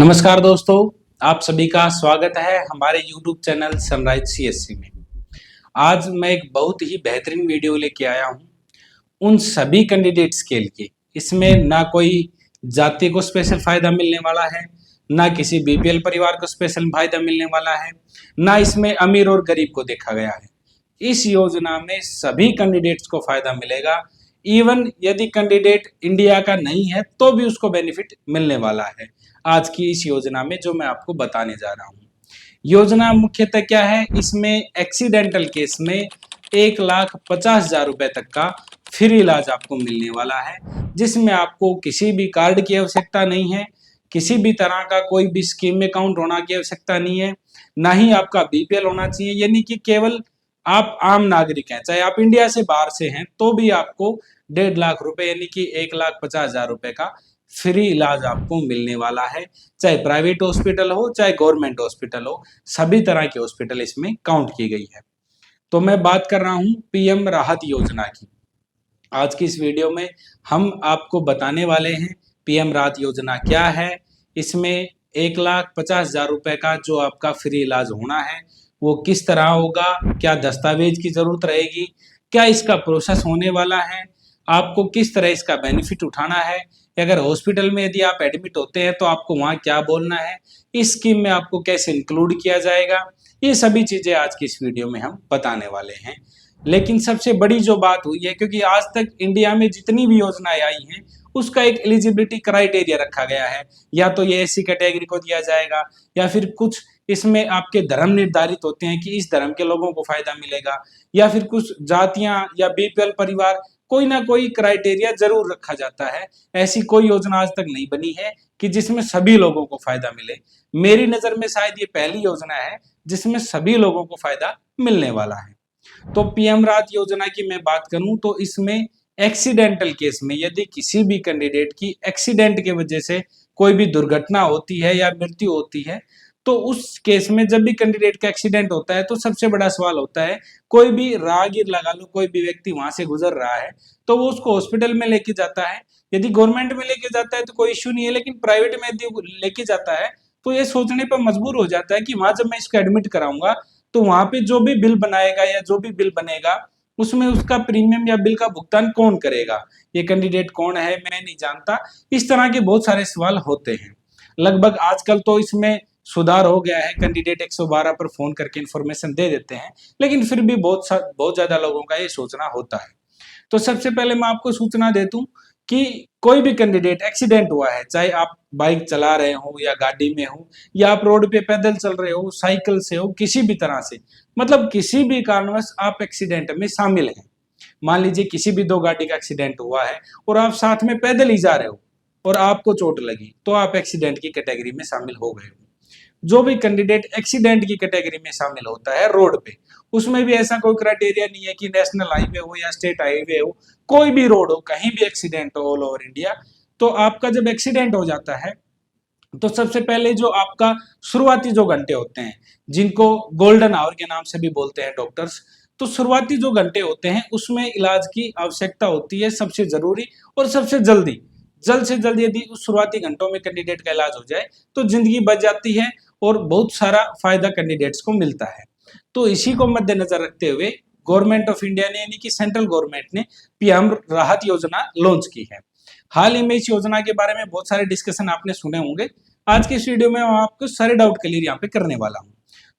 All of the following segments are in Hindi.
नमस्कार दोस्तों, आप सभी का स्वागत है हमारे YouTube चैनल सनराइज CSC में। आज मैं एक बहुत ही बेहतरीन वीडियो लेके आया हूँ उन सभी कैंडिडेट्स के लिए। इसमें ना कोई जाति को स्पेशल फायदा मिलने वाला है, ना किसी BPL परिवार को स्पेशल फायदा मिलने वाला है, ना इसमें अमीर और गरीब को देखा गया है। इस योजना में सभी कैंडिडेट्स को फायदा मिलेगा। इवन यदि कैंडिडेट इंडिया का नहीं है तो भी उसको बेनिफिट मिलने वाला है आज की इस योजना में, जो मैं आपको बताने जा रहा हूँ। योजना मुख्यतः क्या है, इसमें एक्सीडेंटल केस में 1,50,000 रुपए तक का फ्री इलाज आपको मिलने वाला है, जिसमें आपको किसी भी कार्ड की आवश्यकता नहीं है, किसी भी तरह का कोई भी स्कीम में अकाउंट होना की आवश्यकता नहीं है, ना ही आपका BPL होना चाहिए। यानी कि केवल आप आम नागरिक हैं, चाहे आप इंडिया से बाहर से हैं तो भी आपको 1.5 लाख रुपए यानी कि 1,50,000 रुपए का फ्री इलाज आपको मिलने वाला है। चाहे प्राइवेट हॉस्पिटल हो चाहे गवर्नमेंट हॉस्पिटल हो, सभी तरह के हॉस्पिटल इसमें काउंट की गई है। तो मैं बात कर रहा हूं PM राहत योजना की। आज की इस वीडियो में हम आपको बताने वाले हैं PM राहत योजना क्या है, इसमें 1,50,000 रुपए का जो आपका फ्री इलाज होना है वो किस तरह होगा, क्या दस्तावेज की जरूरत रहेगी, क्या इसका प्रोसेस होने वाला है, आपको किस तरह इसका बेनिफिट उठाना है, अगर हॉस्पिटल में यदि आप एडमिट होते हैं तो आपको वहाँ क्या बोलना है, इस स्कीम में आपको कैसे इंक्लूड किया जाएगा, ये सभी चीजें आज की इस वीडियो में हम बताने वाले हैं। लेकिन सबसे बड़ी जो बात हुई है, क्योंकि आज तक इंडिया में जितनी भी योजनाएं आई हैं उसका एक एलिजिबिलिटी क्राइटेरिया रखा गया है, या तो ये SC कैटेगरी को दिया जाएगा या फिर कुछ इसमें आपके धर्म निर्धारित होते हैं कि इस धर्म के लोगों को फायदा मिलेगा, या फिर कुछ जातियां या BPL परिवार, कोई ना कोई क्राइटेरिया जरूर रखा जाता है। ऐसी कोई योजना आज तक नहीं बनी है कि जिसमें सभी लोगों को फायदा मिले। मेरी नजर में शायद ये पहली योजना है जिसमें सभी लोगों को फायदा मिलने वाला है। तो PM राहत योजना की मैं बात करूं तो इसमें एक्सीडेंटल केस में यदि किसी भी कैंडिडेट की एक्सीडेंट के वजह से कोई भी दुर्घटना होती है या मृत्यु होती है, तो उस केस में जब भी कैंडिडेट का एक्सीडेंट होता है तो सबसे बड़ा सवाल होता है, कोई भी राहगीर लगा लो, कोई भी व्यक्ति वहां से गुजर रहा है तो वो उसको हॉस्पिटल में लेके जाता है। यदि गवर्नमेंट में लेके जाता है तो कोई इश्यू नहीं है, लेकिन प्राइवेट में यदि लेके जाता है तो ये सोचने पर मजबूर हो जाता है कि वहां जब मैं इसको एडमिट कराऊंगा तो वहां पे जो भी बिल बनाएगा या जो भी बिल बनेगा उसमें उसका प्रीमियम या बिल का भुगतान कौन करेगा, ये कैंडिडेट कौन है मैं नहीं जानता। इस तरह के बहुत सारे सवाल होते हैं। लगभग आजकल तो इसमें सुधार हो गया है, कैंडिडेट 112 पर फोन करके इन्फॉर्मेशन दे देते हैं, लेकिन फिर भी बहुत ज्यादा लोगों का ये सोचना होता है। तो सबसे पहले मैं आपको सूचना दे दूं कि कोई भी कैंडिडेट एक्सीडेंट हुआ है, चाहे आप बाइक चला रहे हो या गाड़ी में हो या आप रोड पे पैदल चल रहे हो, साइकिल से हो, किसी भी तरह से, मतलब किसी भी कारणवश आप एक्सीडेंट में शामिल हैं। मान लीजिए किसी भी दो गाड़ी का एक्सीडेंट हुआ है और आप साथ में पैदल ही जा रहे हो और आपको चोट लगी, तो आप एक्सीडेंट की कैटेगरी में शामिल हो गए हो। जो भी कैंडिडेट एक्सीडेंट की कैटेगरी में शामिल होता है रोड पे, उसमें भी ऐसा कोई क्राइटेरिया नहीं है कि नेशनल हाईवे हो या स्टेट हाईवे हो, कोई भी रोड हो, कहीं भी एक्सीडेंट हो ऑल ओवर इंडिया, तो आपका जब एक्सीडेंट हो जाता है तो सबसे पहले जो आपका शुरुआती जो घंटे होते हैं, जिनको गोल्डन आवर के नाम से भी बोलते हैं डॉक्टर्स, तो शुरुआती जो घंटे होते हैं उसमें इलाज की आवश्यकता होती है सबसे जरूरी और सबसे जल्द से जल्द यदि उस शुरुआती घंटों में कैंडिडेट का इलाज हो जाए तो जिंदगी बच जाती है और बहुत सारा फायदा कैंडिडेट्स को मिलता है। तो इसी को मद्देनजर रखते हुए गवर्नमेंट ऑफ इंडिया ने यानी कि सेंट्रल गवर्नमेंट ने PM राहत योजना लॉन्च की है। हाल ही में इस योजना के बारे में बहुत सारे डिस्कशन आपने सुने होंगे। आज के इस वीडियो में मैं आपको सारे डाउट क्लियर यहाँ पे करने वाला हूँ।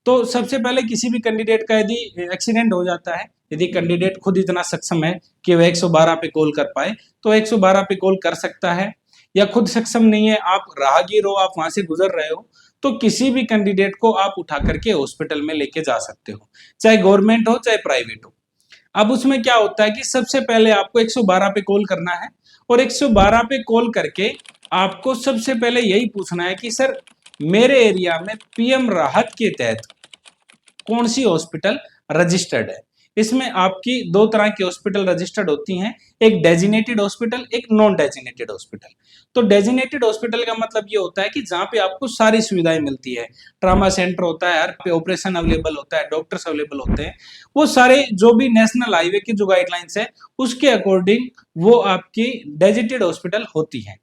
तो सबसे पहले किसी भी कैंडिडेट का यदि एक्सीडेंट हो जाता है, यदि कैंडिडेट खुद इतना सक्षम है कि वह 112 पे कॉल कर पाए तो 112 पे कॉल कर सकता है, या खुद सक्षम नहीं है, आप राहगीर हो, आप वहां से गुजर रहे हो, तो किसी भी कैंडिडेट को आप उठा करके हॉस्पिटल में लेके जा सकते हो, चाहे गवर्नमेंट हो चाहे प्राइवेट हो। अब उसमें क्या होता है कि सबसे पहले आपको 112 पे कॉल करना है और 112 पे कॉल करके आपको सबसे पहले यही पूछना है कि सर मेरे एरिया में PM राहत के तहत कौन सी हॉस्पिटल रजिस्टर्ड है। इसमें आपकी दो तरह की हॉस्पिटल रजिस्टर्ड होती हैं, एक डेजिनेटेड हॉस्पिटल, एक नॉन डेजिनेटेड हॉस्पिटल। तो डेजिनेटेड हॉस्पिटल का मतलब ये होता है कि जहाँ पे आपको सारी सुविधाएं मिलती है, ट्रामा सेंटर होता है, हर पे ऑपरेशन अवेलेबल होता है, डॉक्टर्स अवेलेबल होते हैं, वो सारे जो भी नेशनल हाईवे की जो गाइडलाइंस है उसके अकॉर्डिंग वो आपकी डेजिनेटेड हॉस्पिटल होती है।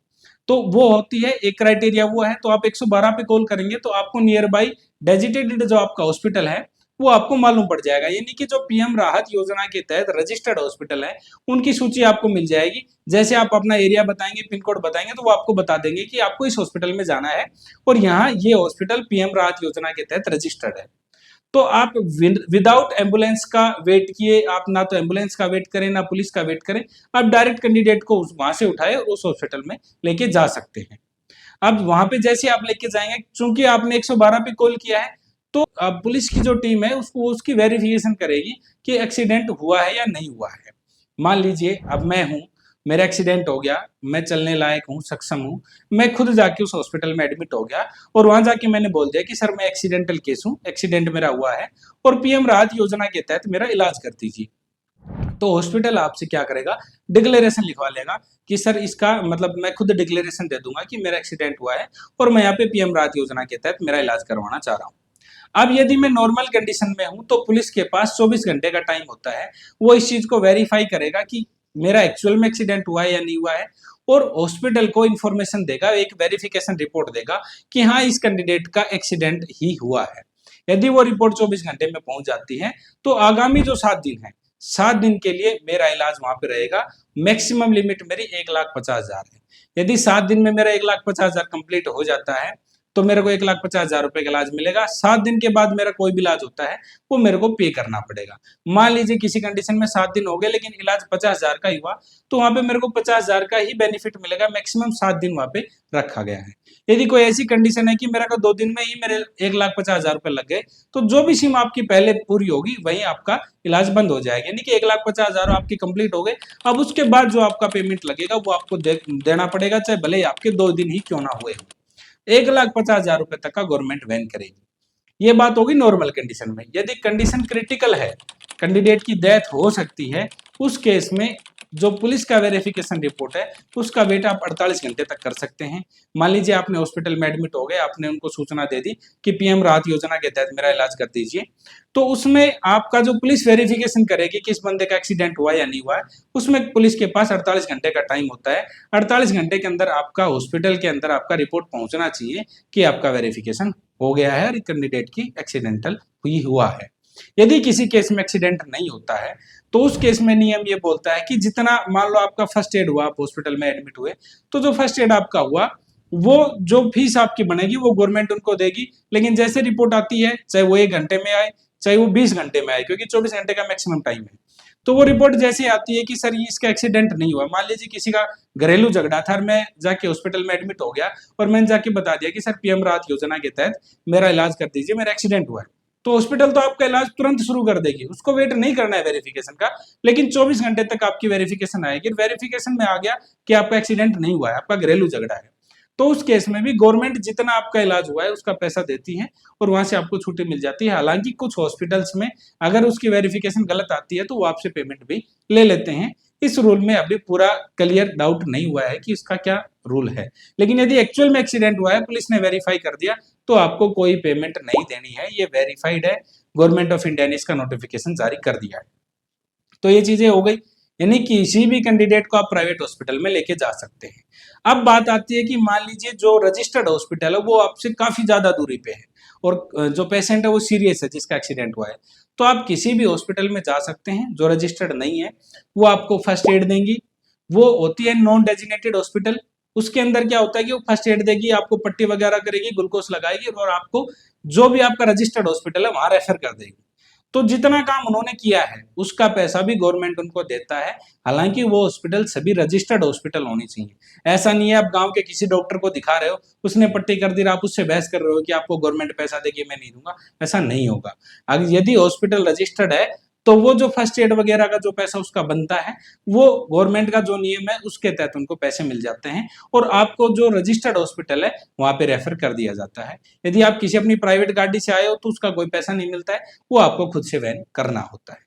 तो वो होती है एक क्राइटेरिया वो है। तो आप 112 पे कॉल करेंगे तो आपको नियर बाई डेजिटेटेड जो आपका हॉस्पिटल है वो आपको मालूम पड़ जाएगा, यानी कि जो पीएम राहत योजना के तहत रजिस्टर्ड हॉस्पिटल है उनकी सूची आपको मिल जाएगी। जैसे आप अपना एरिया बताएंगे, पिन कोड बताएंगे, तो वो आपको बता देंगे कि आपको इस हॉस्पिटल में जाना है और यहाँ ये हॉस्पिटल पीएम राहत योजना के तहत रजिस्टर्ड है। तो आप विदाउट एम्बुलेंस का वेट किए, आप ना तो एम्बुलेंस का वेट करें ना पुलिस का वेट करें, आप डायरेक्ट कैंडिडेट को वहां से उठाए और उस हॉस्पिटल में लेके जा सकते हैं। अब वहां पे जैसे आप लेके जाएंगे, चूंकि आपने 112 पे कॉल किया है, तो अब पुलिस की जो टीम है उसको उसकी वेरिफिकेशन करेगी कि एक्सीडेंट हुआ है या नहीं हुआ है। मान लीजिए अब मैं हूं, मेरा एक्सीडेंट हो गया, मैं चलने लायक हूँ, सक्षम हूँ, मैं खुद जाके उस हॉस्पिटल में एडमिट हो गया और वहां जाके मैंने बोल दिया कि सर मैं एक्सीडेंटल केस हूँ, एक्सीडेंट मेरा हुआ है और पीएम राहत योजना के तहत मेरा इलाज कर दीजिए। तो हॉस्पिटल आपसे क्या करेगा, डिक्लेरेशन लिखवा लेगा कि सर इसका मतलब मैं खुद डिक्लेरेशन दे दूंगा कि मेरा एक्सीडेंट हुआ है और मैं यहाँ पे पीएम राहत योजना के तहत मेरा इलाज करवाना चाह रहा हूँ। अब यदि मैं नॉर्मल कंडीशन में हूं तो पुलिस के पास 24 घंटे का टाइम होता है, वो इस चीज को वेरीफाई करेगा कि मेरा एक्चुअल में एक्सीडेंट हुआ है या नहीं हुआ है और हॉस्पिटल को इंफॉर्मेशन देगा, एक वेरिफिकेशन रिपोर्ट देगा कि हाँ इस कैंडिडेट का एक्सीडेंट ही हुआ है। यदि वो रिपोर्ट 24 घंटे में पहुंच जाती है तो आगामी जो 7 दिन है, 7 दिन के लिए मेरा इलाज वहां पे रहेगा। मैक्सिमम लिमिट मेरी 1,50,000 है। यदि 7 दिन में मेरा 1,50,000 कंप्लीट हो जाता है तो मेरे को 1,50,000 रुपए का इलाज मिलेगा। 7 दिन के बाद मेरा कोई भी इलाज होता है वो मेरे को पे करना पड़ेगा। मान लीजिए किसी कंडीशन में 7 दिन हो गए लेकिन इलाज 50,000 का ही हुआ, तो वहां पे मेरे को 50,000 का ही बेनिफिट मिलेगा। मैक्सिमम 7 दिन वहां पे रखा गया है। यदि कोई ऐसी कंडीशन है कि मेरा को 2 दिन में ही मेरे 1,50,000 रुपए लग गए, तो जो भी सीम आपकी पहले पूरी होगी वही आपका इलाज बंद हो जाएगा, यानी कि 1,50,000 आपकी कंप्लीट हो गए। अब उसके बाद जो आपका पेमेंट लगेगा वो आपको देना पड़ेगा, चाहे भले ही आपके 2 दिन ही क्यों ना हुए। 1,50,000 रुपए तक का गवर्नमेंट वैन करेगी। ये बात होगी नॉर्मल कंडीशन में। यदि कंडीशन क्रिटिकल है, कैंडिडेट की डेथ हो सकती है, उस केस में जो पुलिस का वेरिफिकेशन रिपोर्ट है उसका वेट आप 48 घंटे तक कर सकते हैं। मान लीजिए आपने हॉस्पिटल में एडमिट हो गए, आपने उनको सूचना दे दी कि पीएम राहत योजना के तहत मेरा इलाज कर दीजिए, तो उसमें आपका जो पुलिस वेरिफिकेशन करेगी कि इस बंदे का एक्सीडेंट हुआ या नहीं हुआ है, उसमें पुलिस के पास 48 घंटे का टाइम होता है। 48 घंटे के अंदर आपका हॉस्पिटल के अंदर आपका रिपोर्ट पहुंचना चाहिए कि आपका वेरिफिकेशन हो गया है और कैंडिडेट की एक्सीडेंटल हुआ है। यदि किसी केस में एक्सीडेंट नहीं होता है तो उस केस में नियम ये बोलता है कि जितना, मान लो आपका फर्स्ट एड हुआ, आप हॉस्पिटल में एडमिट हुए, तो जो फर्स्ट एड आपका हुआ वो जो फीस आपकी बनेगी वो गवर्नमेंट उनको देगी। लेकिन जैसे रिपोर्ट आती है, चाहे वो 1 घंटे में आए चाहे वो 20 घंटे में आए, क्योंकि 24 घंटे का मैक्सिमम टाइम है, तो वो रिपोर्ट जैसे आती है कि सर ये इसका एक्सीडेंट नहीं हुआ। मान लीजिए किसी का घरेलू झगड़ा था और मैं जाके हॉस्पिटल में एडमिट हो गया और मैंने जाके बता दिया कि सर पीएम राहत योजना के तहत मेरा इलाज कर दीजिए, मेरा एक्सीडेंट हुआ है, तो हॉस्पिटल तो आपका इलाज तुरंत शुरू कर देगी, उसको वेट नहीं करना है वेरिफिकेशन का। लेकिन 24 घंटे तक आपकी वेरिफिकेशन आएगी। वेरिफिकेशन में आ गया कि आपका एक्सीडेंट नहीं हुआ है, आपका घरेलू झगड़ा है, तो उस केस में भी गवर्नमेंट जितना आपका इलाज हुआ है उसका पैसा देती है और वहां से आपको छुट्टी मिल जाती है। हालांकि कुछ हॉस्पिटल्स में अगर उसकी वेरिफिकेशन गलत आती है तो वो आपसे पेमेंट भी ले लेते हैं। इस रूल में अभी पूरा क्लियर डाउट नहीं हुआ है कि इसका क्या रूल है, लेकिन यदि एक्चुअल में एक्सीडेंट हुआ है, पुलिस ने वेरीफाई कर दिया, तो आपको कोई पेमेंट नहीं देनी है। ये वेरीफाइड है, गवर्नमेंट ऑफ इंडिया ने इसका नोटिफिकेशन जारी कर दिया है। तो ये चीजें हो गई, यानी किसी भी कैंडिडेट को आप प्राइवेट हॉस्पिटल में लेके जा सकते हैं। अब बात आती है कि मान लीजिए जो रजिस्टर्ड हॉस्पिटल है वो आपसे काफी ज्यादा दूरी पे है और जो पेशेंट है वो सीरियस है, जिसका एक्सीडेंट हुआ है, तो आप किसी भी हॉस्पिटल में जा सकते हैं। जो रजिस्टर्ड नहीं है वो आपको फर्स्ट एड देंगी, वो होती है नॉन डेजिग्नेटेड हॉस्पिटल। उसके अंदर क्या होता है कि वो फर्स्ट एड देगी, आपको पट्टी वगैरह करेगी, ग्लूकोज लगाएगी और आपको जो भी आपका रजिस्टर्ड हॉस्पिटल है वहां रेफर कर देगी। तो जितना काम उन्होंने किया है उसका पैसा भी गवर्नमेंट उनको देता है। हालांकि वो हॉस्पिटल सभी रजिस्टर्ड हॉस्पिटल होनी चाहिए। ऐसा नहीं है आप गांव के किसी डॉक्टर को दिखा रहे हो, उसने पट्टी कर दी, आप उससे बहस कर रहे हो कि आपको गवर्नमेंट पैसा देगी, मैं नहीं दूंगा, ऐसा नहीं होगा। अगर यदि हॉस्पिटल रजिस्टर्ड है तो वो जो फर्स्ट एड वगैरह का जो पैसा उसका बनता है वो गवर्नमेंट का जो नियम है उसके तहत उनको पैसे मिल जाते हैं और आपको जो रजिस्टर्ड हॉस्पिटल है वहां पे रेफर कर दिया जाता है। यदि आप किसी अपनी प्राइवेट गाड़ी से आए हो तो उसका कोई पैसा नहीं मिलता है, वो आपको खुद से वहन करना होता है।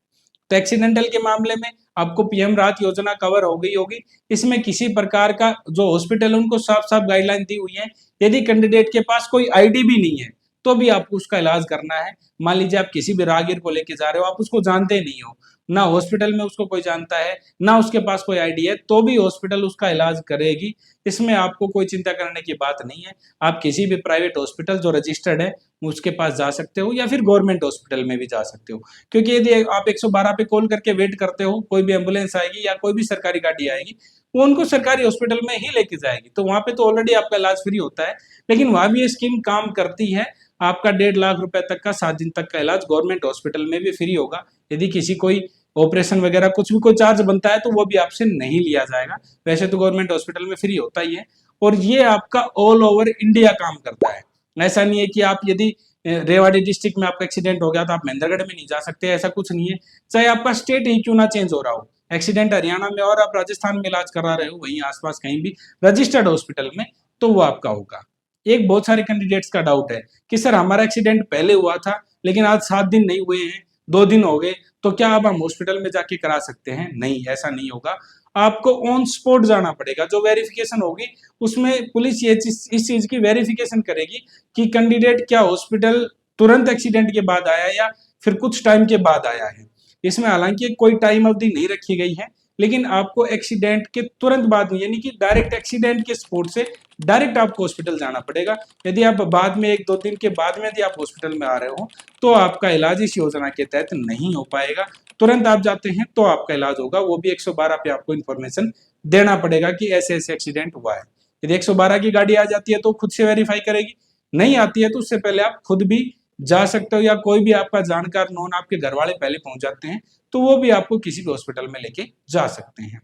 तो एक्सीडेंटल के मामले में आपको पीएम राहत योजना कवर हो गई होगी। इसमें किसी प्रकार का जो हॉस्पिटल है उनको साफ साफ गाइडलाइन दी हुई है। यदि कैंडिडेट के पास कोई आईडी भी नहीं है तो भी आपको उसका इलाज करना है। मान लीजिए आप किसी भी राहगीर को लेके जा रहे हो, आप उसको जानते नहीं हो, ना हॉस्पिटल में उसको कोई जानता है, ना उसके पास कोई आईडी है, तो भी हॉस्पिटल उसका इलाज करेगी। इसमें आपको कोई चिंता करने की बात नहीं है। आप किसी भी प्राइवेट हॉस्पिटल जो रजिस्टर्ड है उसके पास जा सकते हो, या फिर गवर्नमेंट हॉस्पिटल में भी जा सकते हो। क्योंकि यदि आप 112 पे कॉल करके वेट करते हो, कोई भी एम्बुलेंस आएगी या कोई भी सरकारी गाड़ी आएगी, वो उनको सरकारी हॉस्पिटल में ही लेके जाएगी, तो वहां पे तो ऑलरेडी आपका इलाज फ्री होता है। लेकिन वहां भी ये स्कीम काम करती है। आपका 1.5 लाख रुपए तक का 7 दिन तक का इलाज गवर्नमेंट हॉस्पिटल में भी फ्री होगा। यदि किसी कोई ऑपरेशन वगैरह कुछ भी कोई चार्ज बनता है तो वो भी आपसे नहीं लिया जाएगा। वैसे तो गवर्नमेंट हॉस्पिटल में फ्री होता ही है। और ये आपका ऑल ओवर इंडिया काम करता है। ऐसा नहीं है कि आप यदि रेवाड़ी डिस्ट्रिक्ट में आपका एक्सीडेंट हो गया तो आप महेंद्रगढ़ में नहीं जा सकते, ऐसा कुछ नहीं है। चाहे आपका स्टेट ही क्यों ना चेंज हो रहा हो, एक्सीडेंट हरियाणा में और आप राजस्थान में इलाज करा रहे हो वहीं आसपास कहीं भी रजिस्टर्ड हॉस्पिटल में, तो वो आपका होगा। एक बहुत सारे कैंडिडेट्स का डाउट है कि सर हमारा एक्सीडेंट पहले हुआ था लेकिन आज 7 दिन नहीं हुए हैं, 2 दिन हो गए, तो क्या अब हम हॉस्पिटल में जाके करा सकते हैं? नहीं, ऐसा नहीं होगा। आपको ऑन स्पॉट जाना पड़ेगा। जो वेरिफिकेशन होगी उसमें पुलिस ये चीज इस चीज की वेरिफिकेशन करेगी कि कैंडिडेट क्या हॉस्पिटल तुरंत एक्सीडेंट के बाद आया या फिर कुछ टाइम के बाद आया है। इसमें हालांकि कोई टाइम अवधि नहीं रखी गई है, लेकिन आपको एक्सीडेंट के तुरंत बाद में, यानी कि डायरेक्ट एक्सीडेंट के स्पॉट से डायरेक्ट आपको हॉस्पिटल जाना पड़ेगा। यदि आप बाद में 1-2 दिन के बाद में यदि आप हॉस्पिटल में आ रहे हो तो आपका इलाज इस योजना के तहत नहीं हो पाएगा। तुरंत आप जाते हैं तो आपका इलाज होगा, वो भी 112 पे आपको इन्फॉर्मेशन देना पड़ेगा कि ऐसे ऐसे एक्सीडेंट हुआ है। यदि 112 की गाड़ी आ जाती है तो खुद से वेरीफाई करेगी, नहीं आती है तो उससे पहले आप खुद भी जा सकते हो, या कोई भी आपका जानकार नॉन आपके घर वाले पहले पहुंच जाते हैं तो वो भी आपको किसी भी हॉस्पिटल में लेके जा सकते हैं।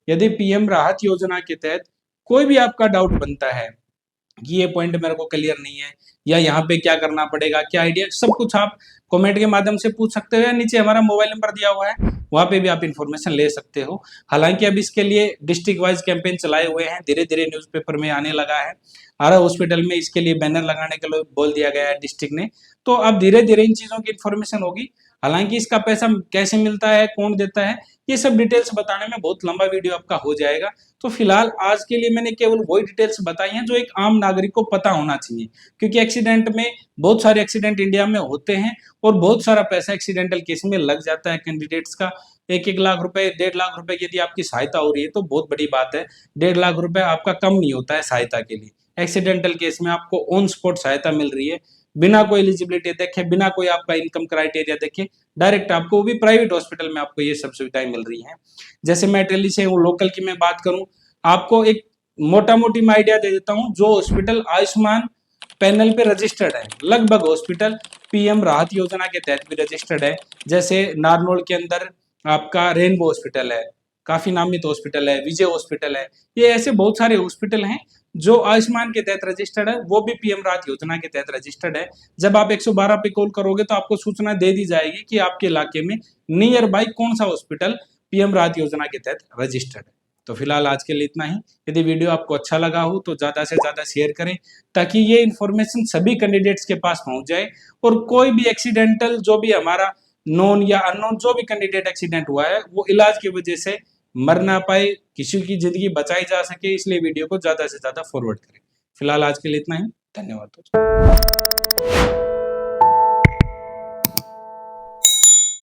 यदि पीएम राहत योजना के तहत कोई भी आपका डाउट बनता है कि ये पॉइंट मेरे को क्लियर नहीं है, या यहाँ पे क्या करना पड़ेगा, क्या आइडिया, सब कुछ आप कमेंट के माध्यम से पूछ सकते हो, या नीचे हमारा मोबाइल नंबर दिया हुआ है वहाँ पे भी आप इन्फॉर्मेशन ले सकते हो। हालांकि अब इसके लिए डिस्ट्रिक्ट वाइज कैंपेन चलाए हुए हैं, धीरे धीरे न्यूज़पेपर में आने लगा है। हर हॉस्पिटल में इसके लिए बैनर लगाने के लिए बोल दिया गया है डिस्ट्रिक्ट ने, तो अब धीरे धीरे इन चीज़ों की इन्फॉर्मेशन होगी। हालांकि इसका पैसा कैसे मिलता है, कौन देता है, ये सब डिटेल्स बताने में बहुत लंबा वीडियो आपका हो जाएगा। तो फिलहाल आज के लिए मैंने केवल वही डिटेल्स बताई हैं जो एक आम नागरिक को पता होना चाहिए, क्योंकि एक्सीडेंट में बहुत सारे एक्सीडेंट इंडिया में होते हैं और बहुत सारा पैसा एक्सीडेंटल केस में लग जाता है कैंडिडेट्स का। 1-1 लाख रुपए, 1.5 लाख रुपए की यदि आपकी सहायता हो रही है तो बहुत बड़ी बात है। 1.5 लाख रुपए आपका कम नहीं होता है सहायता के लिए। एक्सीडेंटल केस में आपको ऑन स्पॉट सहायता मिल रही है, बिना कोई एलिजिबिलिटी देखे, बिना कोई आपका इनकम क्राइटेरिया देखे, डायरेक्ट आपको, वो भी प्राइवेट हॉस्पिटल में आपको ये सब सुविधाएं मिल रही हैं। जैसे मैं दिल्ली से हूँ, लोकल की मैं बात करूँ, आपको एक मोटा मोटी मैं आइडिया दे देता हूँ। जो हॉस्पिटल आयुष्मान पैनल पे रजिस्टर्ड है, लगभग हॉस्पिटल पीएम राहत योजना के तहत भी रजिस्टर्ड है। जैसे नारनौल के अंदर आपका रेनबो हॉस्पिटल है, काफी नामित हॉस्पिटल है, विजय हॉस्पिटल है, ये ऐसे बहुत सारे हॉस्पिटल हैं जो आयुष्मान के तहत रजिस्टर्ड है, वो भी पीएम राहत योजना के तहत रजिस्टर्ड है। जब आप 112 पे कॉल करोगे तो आपको सूचना दे दी जाएगी कि आपके इलाके में नियर बाई कौन सा हॉस्पिटल पीएम राहत योजना के तहत रजिस्टर्ड है। तो फिलहाल आज के लिए इतना ही। यदि वीडियो आपको अच्छा लगा हो तो ज्यादा से ज्यादा शेयर करें, ताकि ये इन्फॉर्मेशन सभी कैंडिडेट्स के पास पहुंच जाए, और कोई भी एक्सीडेंटल, जो भी हमारा नॉन या अननोन जो भी कैंडिडेट एक्सीडेंट हुआ है, वो इलाज की वजह से मर ना पाए, किसी की जिंदगी बचाई जा सके, इसलिए वीडियो को ज्यादा से ज्यादा फॉरवर्ड करें। फिलहाल आज के लिए इतना ही। धन्यवाद दोस्तों।